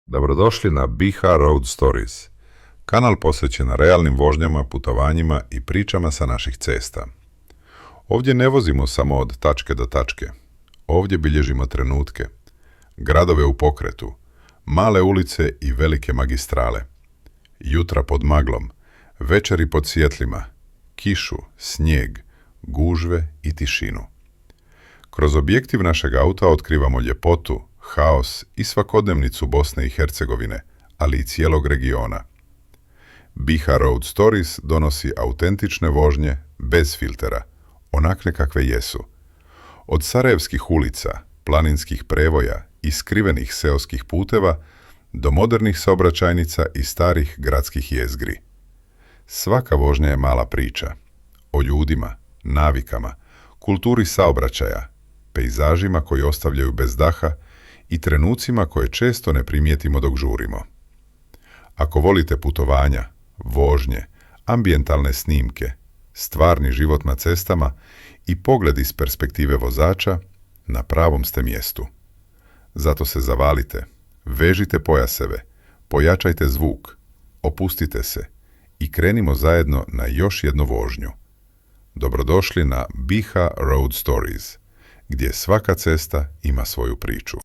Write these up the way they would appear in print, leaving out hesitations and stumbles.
Dobrodošli na BiH Road Stories, kanal posvećen realnim vožnjama, putovanjima i pričama sa naših cesta. Ovdje ne vozimo samo od tačke do tačke. Ovdje bilježimo trenutke, gradove u pokretu, male ulice i velike magistrale, jutra pod maglom, večeri pod svjetlima, kišu, snijeg, gužve i tišinu. Kroz objektiv našeg auta otkrivamo ljepotu, haos i svakodnevnicu Bosne i Hercegovine, ali i cijelog regiona. BiH Road Stories donosi autentične vožnje bez filtera, onakne kakve jesu. Od sarajevskih ulica, planinskih prevoja i skrivenih seoskih puteva do modernih saobraćajnica i starih gradskih jezgri. Svaka vožnja je mala priča. O ljudima, navikama, kulturi saobraćaja, pejzažima koji ostavljaju bez daha i trenucima koje često ne primijetimo dok žurimo. Ako volite putovanja, vožnje, ambijentalne snimke, stvarni život na cestama i pogled iz perspektive vozača, na pravom ste mjestu. Zato se zavalite, vežite pojaseve, pojačajte zvuk, opustite se i krenimo zajedno na još jednu vožnju. Dobrodošli na BiH Road Stories, gdje svaka cesta ima svoju priču.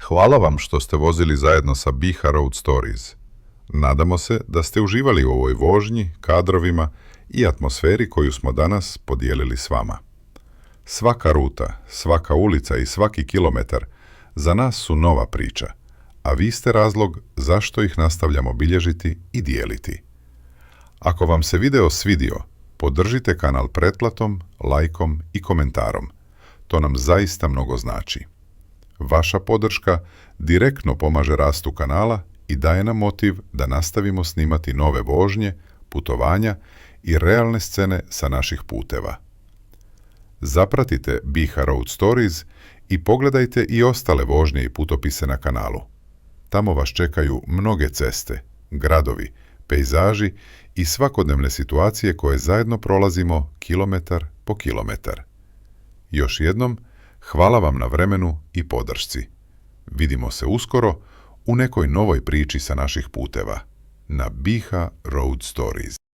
Hvala vam što ste vozili zajedno sa BiH Road Stories. Nadamo se da ste uživali u ovoj vožnji, kadrovima i atmosferi koju smo danas podijelili s vama. Svaka ruta, svaka ulica i svaki kilometar za nas su nova priča, a vi ste razlog zašto ih nastavljamo bilježiti i dijeliti. Ako vam se video svidio, podržite kanal pretplatom, lajkom i komentarom. To nam zaista mnogo znači. Vaša podrška direktno pomaže rastu kanala i daje nam motiv da nastavimo snimati nove vožnje, putovanja i realne scene sa naših puteva. Zapratite BiH Road Stories i pogledajte i ostale vožnje i putopise na kanalu. Tamo vas čekaju mnoge ceste, gradovi, pejzaži i svakodnevne situacije koje zajedno prolazimo kilometar po kilometar. Još jednom, hvala vam na vremenu i podršci. Vidimo se uskoro u nekoj novoj priči sa naših puteva na BiH Road Stories.